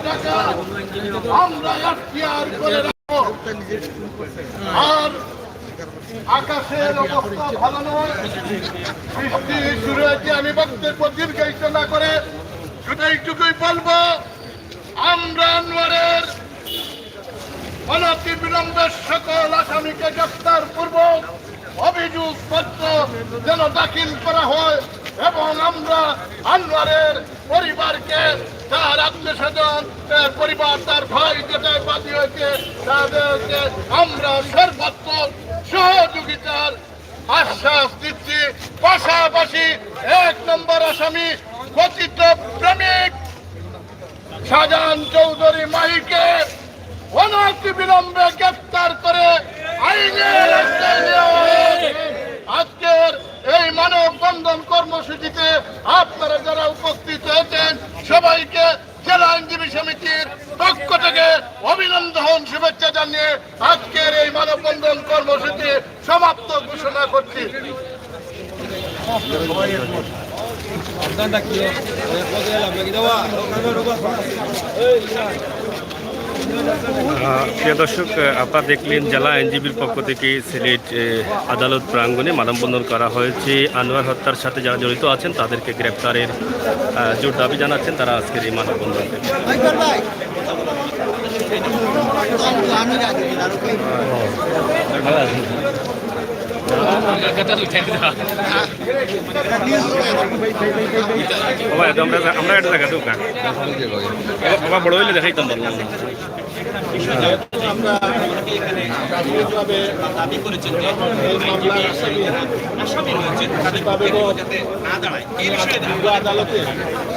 টাকা আমরা এখতিয়ার করে রাখবো। আর আকাশের অবস্থা ভালো নয়, বৃষ্টি শুরু হয়েছে। আমি বক্তব্য দীর্ঘায়িত না করে শুধু এইটুকুই বলবো, আমরা আনোয়ারের অনতি বিলম্বে সকল আসামিকে গ্রেফতার পূর্বক অভিযোগপত্র যেন দাখিল করা হয় এবং আমরা আনোয়ারের পরিবারকে, তার আত্মীয় স্বজন, তার পরিবার, তার ভাই যেটাই বাদী হয়েছে তাদেরকে আমরা সর্বোচ্চ সহযোগিতার আশ্বাস দিচ্ছি। পাশাপাশি 1 নম্বর আসামি কথিত প্রেমিক শাহজাহান চৌধুরী মাহিকে অনতি বিলম্বে গ্রেফতার করে আইনের আওতায় নেওয়া হয়। আজকের এই মানববন্ধন কর্মসূচিতে আপনারা যারা উপস্থিত হয়েছেন সবাইকে জেলা আইনজীবী সমিতির পক্ষ থেকে অভিনন্দন, শুভেচ্ছা জানিয়ে আজকের এই মানববন্ধন কর্মসূচি সমাপ্ত ঘোষণা করছি। প্রিয় দর্শক, আপনারা দেখলেন জেলা আইনজীবীর পক্ষ থেকে সিলেট আদালত প্রাঙ্গণে মানববন্ধন করা হয়েছে। আনোয়ার হত্যার সাথে যারা জড়িত আছেন তাদেরকে গ্রেপ্তারের জোর দাবি জানাচ্ছেন তারা আজকের এই মানববন্ধন থেকে। আমরা এটা দেখা দোকান বড় হইলে দেখাইতাম বললাম। আমরা দাবি করেছেন যে আসামি রয়েছেন আদালতে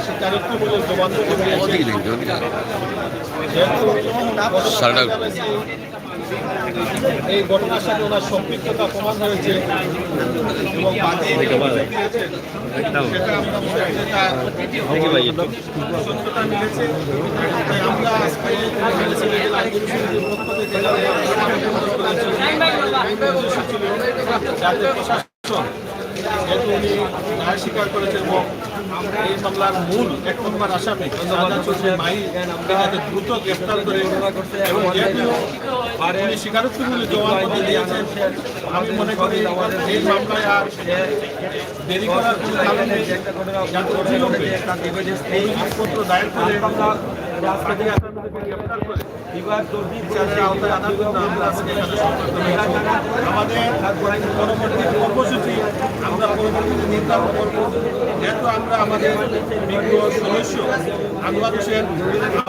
স্বীকারোক্তিমূলক জবানবন্দি এই ঘটনার সাথে ওনার সম্পৃক্ততা প্রমাণ হয়েছে এবং সত্যতা মিলেছে। আমরা আজকে যেহেতু উনি ন্যায় স্বীকার করেছেন এবং এই মামলার মূল 1 নম্বর আসামি শাহজাহান চৌধুরী মাহি তাকে দ্রুত গ্রেফতার করে এবং যেহেতু উনি স্বীকারোক্তিমূলক জবানবন্দি দিয়েছেন, আমি মনে করি এই মামলায় আর দেরি করার কোনো কারণ নেই। অভিযোগপত্র দায়ের করে আমাদের পরবর্তী কর্মসূচি আমরা পরবর্তীতে নির্ধারণ করবো। যেহেতু আমরা আমাদের বিজ্ঞ সদস্য আনোয়ার হোসেন,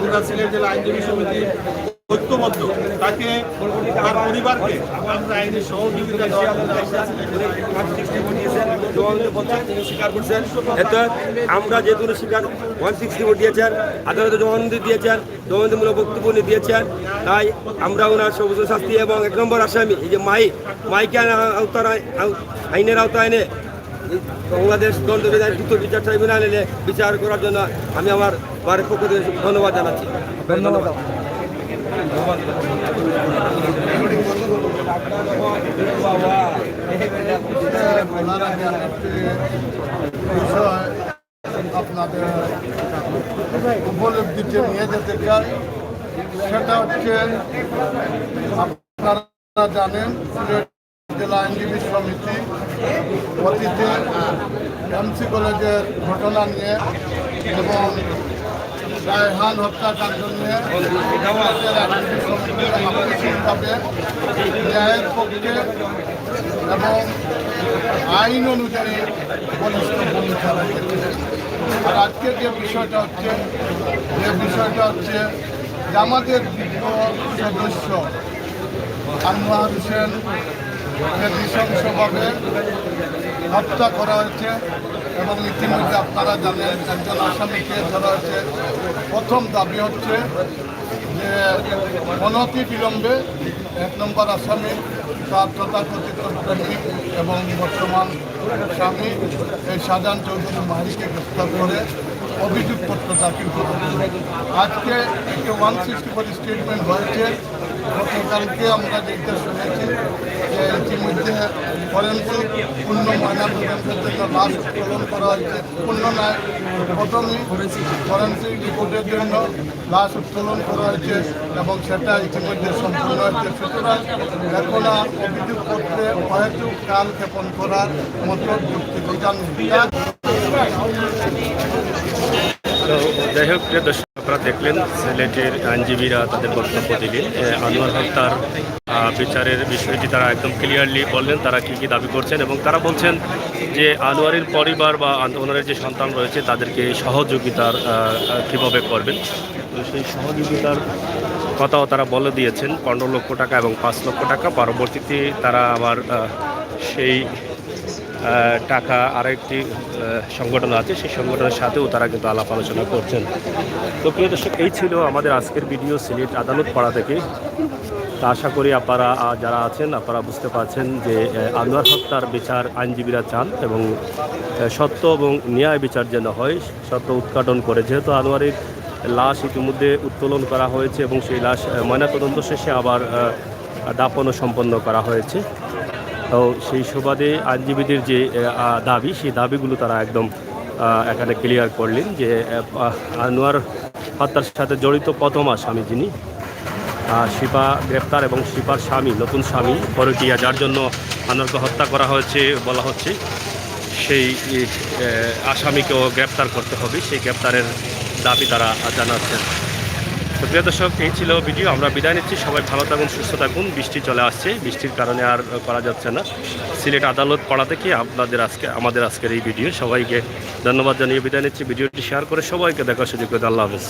আমরা সিলেট জেলা আইনজীবী সমিতি ঐক্যবদ্ধ, তাকে তার পরিবারকে আমরা আইনের সহযোগিতা দেওয়ার জন্য স্বীকার করছেন। আমরা যেহেতু স্বীকার 160 দিয়েছেন, আদালতে জবানবন্দি দিয়েছেন, জবানবন্দিমূলক বক্তব্য দিয়েছেন, তাই আমরা ওনার সর্বোচ্চ শাস্তি এবং 1 নম্বর আসামি এই যে মাইকে আইনের আওতায় এনে বাংলাদেশ দণ্ডবিধান দ্রুত বিচার ট্রাইব্যুনালে বিচার করার জন্য আমি আমার বারের পক্ষ থেকে ধন্যবাদ জানাচ্ছি। ধন্যবাদ। আপনাদের উপলব্ধিতে নিয়ে যেতে চাই, সেটা হচ্ছে আপনারা জানেন জেলা আইনজীবী সমিতি অতীতে এমসি কলেজের ঘটনা নিয়ে এবং রায়হান হত্যাকাণ্ড নিয়ে আপত্তিশীলভাবে ন্যায়ের পক্ষে এবং আইন অনুযায়ী বলিষ্ঠ ভূমিকা রেখেছে। আর আজকের যে বিষয়টা হচ্ছে যে আমাদের বিজ্ঞ সদস্য আনোয়ার হোসেন নৃশংসভাবে হত্যা করা হয়েছে এবং ইতিমধ্যে আপনারা জানেন একজন আসামিকে ধরা হয়েছে। প্রথম দাবি হচ্ছে যে অনতি বিলম্বে 1 নম্বর আসামি তার তথাকথিত প্রেমিক এবং বর্তমান স্বামী এই শাহজাহান চৌধুরী মাহিকে গ্রেফতার করে অভিযোগপত্র দাখিল করা হবে। আজকে একটি 164 স্টেটমেন্ট হয়েছে। গতকালকে আমরা যেটা শুনেছি যে ইতিমধ্যে ফরেন্সিক পূর্ণ ময়নাতদন্তের জন্য লাশ উত্তোলন করা হয়েছে। প্রথমেই ফরেন্সিক রিপোর্টের জন্য লাশ উত্তোলন করা হয়েছে এবং সেটা ইতিমধ্যে সম্পূর্ণ হয়েছে। সুতরাং এখন আর অভিযোগপত্রে অহেতুক কাল ক্ষেপণ করার মতো যুক্তিকতা নেই। তো যাই হোক, প্রিয় দর্শক, আপনারা দেখলেন সিলেটের আইনজীবীরা তাদের বক্তব্য দিলেন। আনোয়ার হত্যার বিচারের বিষয়টি তারা একদম ক্লিয়ারলি বললেন তারা কী কী দাবি করছেন, এবং তারা বলছেন যে আনোয়ারের পরিবার বা আনোয়ারের যে সন্তান রয়েছে তাদেরকে সহযোগিতার কীভাবে করবেন। তো সেই সহযোগিতার কথাও তারা বলে দিয়েছেন, 15 লক্ষ টাকা এবং 5 লক্ষ টাকা। পরবর্তীতে তারা আবার সেই টাকা আরেকটি সংগঠন আছে, সেই সংগঠনের সাথেও তারা কিন্তু আলাপ আলোচনা করছেন। তো প্রিয় দর্শক, এই ছিল আমাদের আজকের ভিডিও সিলেট আদালত পাড়া থেকে। তা আশা করি আপনারা যারা আছেন আপনারা বুঝতে পারছেন যে আনোয়ার হত্যার বিচার আইনজীবীরা চান এবং সত্য এবং ন্যায় বিচার যেন হয়, সত্য উদ্ঘাটন করে। যেহেতু আনোয়ারের লাশ ইতিমধ্যে উত্তোলন করা হয়েছে এবং সেই লাশ ময়নাতদন্ত শেষে আবার দাফনও সম্পন্ন করা হয়েছে। তো সেই সুবাদে আইনজীবীদের যে দাবি, সেই দাবিগুলো তারা একদম এখানে ক্লিয়ার করলেন যে আনোয়ার হত্যার সাথে জড়িত প্রথম আসামি যিনি শিপা গ্রেপ্তার এবং শিপার স্বামী, নতুন স্বামী পরকীয়া, যার জন্য আনোয়ারকে হত্যা করা হয়েছে বলা হচ্ছে, সেই আসামিকেও গ্রেপ্তার করতে হবে, সেই গ্রেপ্তারের দাবি তারা জানাচ্ছেন। তো প্রিয় দর্শক, এই ছিল ভিডিও। আমরা বিদায় নিচ্ছি। সবাই ভালো থাকুন, সুস্থ থাকুন। বৃষ্টি চলে আসছে, বৃষ্টির কারণে আর করা যাচ্ছে না। সিলেট আদালত পাড়া থেকে আমাদের আজকের এই ভিডিও। সবাইকে ধন্যবাদ জানিয়ে বিদায় নিচ্ছি। ভিডিওটি শেয়ার করে সবাইকে দেখার সুযোগ করে। আল্লাহ হাফেজ।